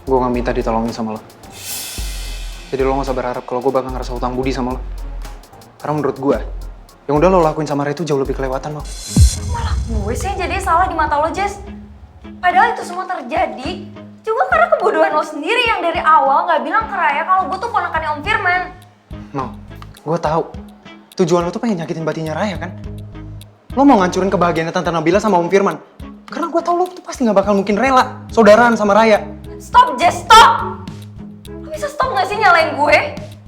gue gak minta ditolongin sama lo. Jadi lo gak usah berharap kalau gue bakal ngerasa hutang budi sama lo. Karena menurut gue, yang udah lo lakuin sama Raya itu jauh lebih kelewatan lo. Malah gue sih yang jadi salah di mata lo, Jess. Padahal itu semua terjadi juga karena kebodohan lo sendiri yang dari awal gak bilang ke Raya kalau gue tuh ponakannya Om Firman. No, gue tahu. Tujuan lo tuh pengen nyakitin batinnya Raya kan? Lo mau ngancurin kebahagiaan Tante Nabila sama Om Firman. Karena gue tahu lo tuh pasti gak bakal mungkin rela saudaraan sama Raya. Stop, Jess, stop! Lo bisa stop gak sih nyalain gue?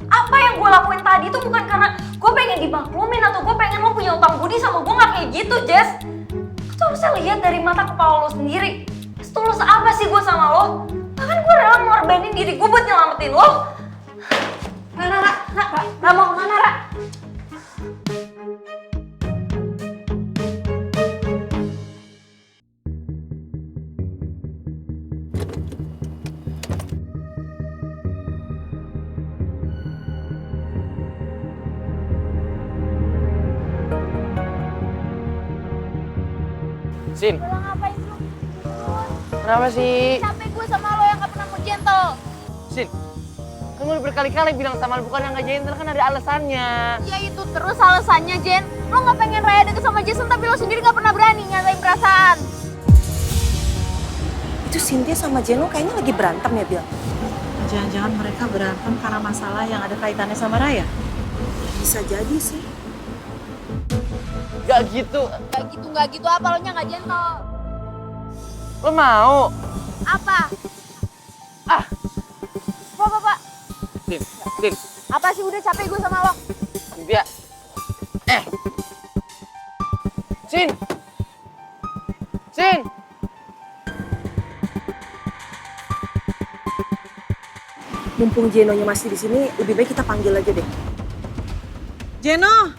Apa yang gue lakuin tadi tuh bukan karena gue pengen dimaklumin atau gue pengen lo punya utang budi sama gue, gak kayak gitu, Jess. Lo tuh harusnya lihat dari mata kepala lo sendiri. Setulus apa sih gue sama lo? Bahkan gue rela ngorbanin diri gue buat nyelamatin lo. Ra mau kemana, Ra? Sin, Udah ngapain lu? kenapa sih? Capek gue sama lo yang gak pernah mau gentle. Sin, kan gue udah berkali-kali bilang sama lu bukan yang gak gentle, kan ada alasannya. Ya itu terus alasannya, Jen. Lo gak pengen Raya deket sama Jason tapi lo sendiri gak pernah berani nyatain perasaan. Itu Cynthia sama Jeno kayaknya lagi berantem ya, Bil? Jangan-jangan mereka berantem karena masalah yang ada kaitannya sama Raya? Bisa jadi sih. Gak gitu, Gak gitu apa lo nya gak gentle. lo mau? Apa? Ah, Pak. Sin, Apa sih udah capek gue sama lo? Cynthia. Sin. Mumpung Jenonya masih di sini, lebih baik kita panggil aja deh. Jeno!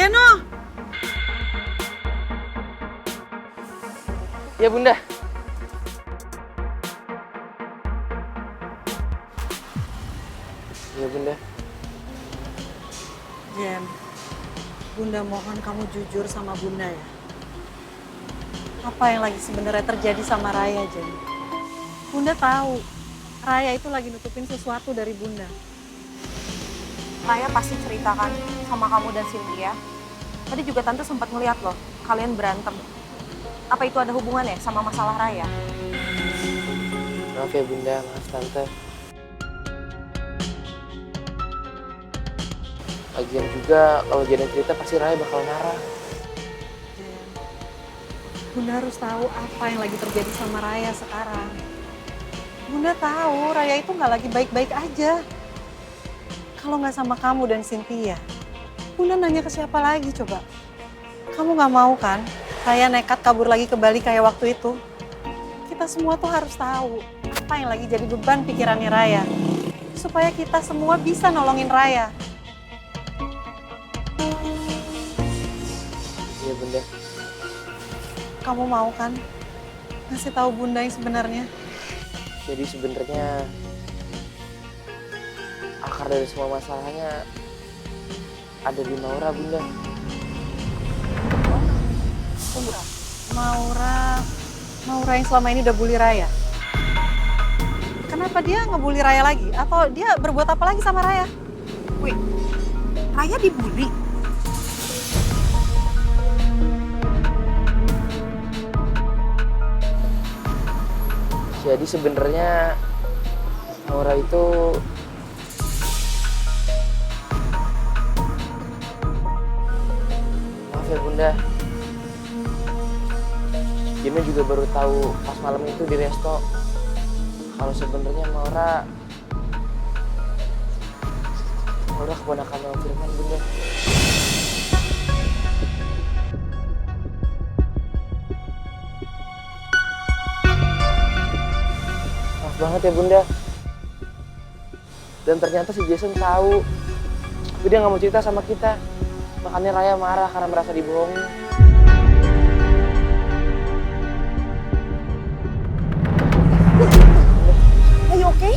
Jeno! Ya bunda. Ya bunda. Jen, Bunda mohon kamu jujur sama Bunda ya. Apa yang lagi sebenarnya terjadi sama Raya, Jen? Bunda tahu, Raya itu lagi nutupin sesuatu dari Bunda. Raya pasti ceritakan sama kamu dan Cynthia. Tadi juga Tante sempat ngeliat loh, kalian berantem. Apa itu ada hubungannya sama masalah Raya? Maaf ya bunda, maaf tante. Lagian juga kalau jadi cerita pasti Raya bakal marah. Jen, Bunda harus tahu apa yang lagi terjadi sama Raya sekarang. Bunda tahu Raya itu nggak lagi baik-baik aja. Kalau nggak sama kamu dan Cynthia, Bunda nanya ke siapa lagi coba? Kamu nggak mau kan Raya nekat kabur lagi ke Bali kayak waktu itu? Kita semua tuh harus tahu apa yang lagi jadi beban pikirannya Raya. Supaya kita semua bisa nolongin Raya. Iya bunda. Kamu mau kan ngasih tahu Bunda yang sebenarnya? Jadi sebenarnya akar dari semua masalahnya ada di Maura bunda. Maura yang selama ini udah bully Raya. Kenapa dia ngebully Raya lagi? Atau dia berbuat apa lagi sama Raya? Wih, Raya dibully? Jadi sebenarnya Maura itu maaf ya bunda. Gina juga baru tahu pas malam itu di resto kalau sebenarnya Maura keponakan Om Firman bunda. Maaf banget ya bunda. Dan ternyata si Jason tahu, tapi dia nggak mau cerita sama kita. Makanya Raya marah karena merasa dibohongi. Are you okay?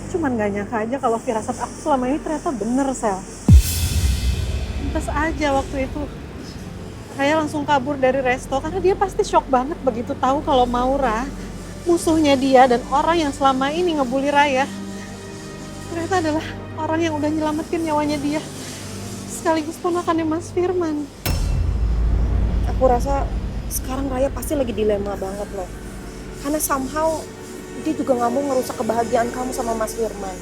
cuman gak nyangka aja kalau firasat aku selama ini ternyata bener, Sel. Pantes aja waktu itu Raya langsung kabur dari resto karena dia pasti shock banget begitu tahu kalau Maura, musuhnya dia dan orang yang selama ini ngebully Raya, ternyata adalah orang yang udah nyelamatin nyawanya dia. Sekaligus ponakannya Mas Firman. Aku rasa sekarang Raya pasti lagi dilema banget loh. Karena somehow dia juga nggak mau ngerusak kebahagiaan kamu sama Mas Firman.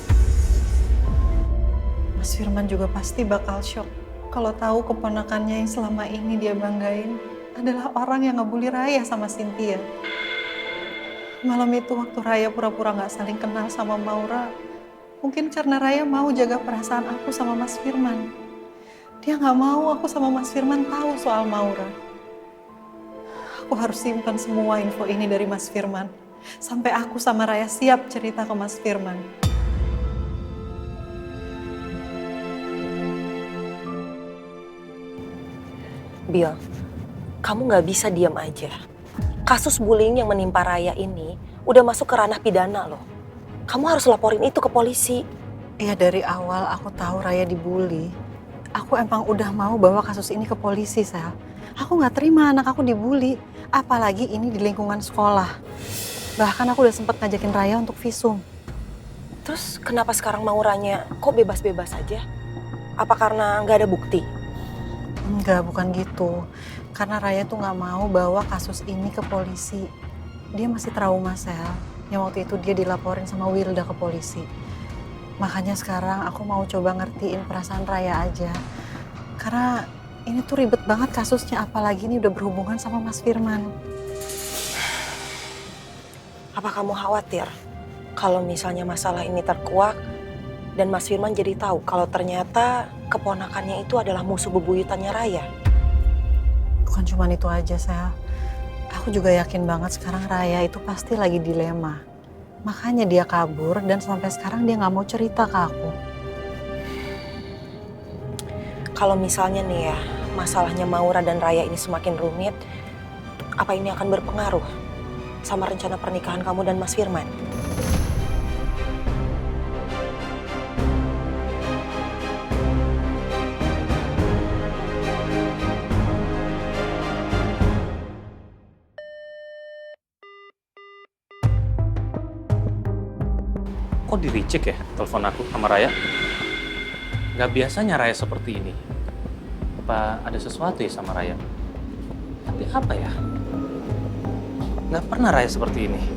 Mas Firman juga pasti bakal shock kalau tahu keponakannya yang selama ini dia banggain adalah orang yang ngebully Raya sama Cynthia. Malam itu waktu Raya pura-pura nggak saling kenal sama Maura, mungkin karena Raya mau jaga perasaan aku sama Mas Firman. Dia nggak mau aku sama Mas Firman tahu soal Maura. Aku harus simpan semua info ini dari Mas Firman sampai aku sama Raya siap cerita ke Mas Firman. Bill, kamu nggak bisa diam aja. Kasus bullying yang menimpa Raya ini udah masuk ke ranah pidana loh. Kamu harus laporin itu ke polisi. Ya dari awal aku tahu Raya dibully. Aku emang udah mau bawa kasus ini ke polisi, Sel. Aku nggak terima anak aku dibully, apalagi ini di lingkungan sekolah. Bahkan aku udah sempat ngajakin Raya untuk visum. Terus kenapa sekarang Mauranya kok bebas-bebas aja? Apa karena nggak ada bukti? Enggak, bukan gitu. Karena Raya tuh nggak mau bawa kasus ini ke polisi. Dia masih trauma, Sel. Yang waktu itu dia dilaporin sama Wilda ke polisi. Makanya sekarang aku mau coba ngertiin perasaan Raya aja. Karena ini tuh ribet banget kasusnya, apalagi ini udah berhubungan sama Mas Firman. Apa kamu khawatir kalau misalnya masalah ini terkuak dan Mas Firman jadi tahu kalau ternyata keponakannya itu adalah musuh bebuyutannya Raya? Bukan cuma itu aja, Sel. Aku juga yakin banget sekarang Raya itu pasti lagi dilema. Makanya dia kabur dan sampai sekarang dia nggak mau cerita ke aku. Kalau misalnya nih ya, masalahnya Maura dan Raya ini semakin rumit, apa ini akan berpengaruh sama rencana pernikahan kamu dan Mas Firman? Kok di-reject ya telepon aku sama Raya? Gak biasanya Raya seperti ini. Apa ada sesuatu ya sama Raya? Tapi apa ya? Gak pernah Raya seperti ini.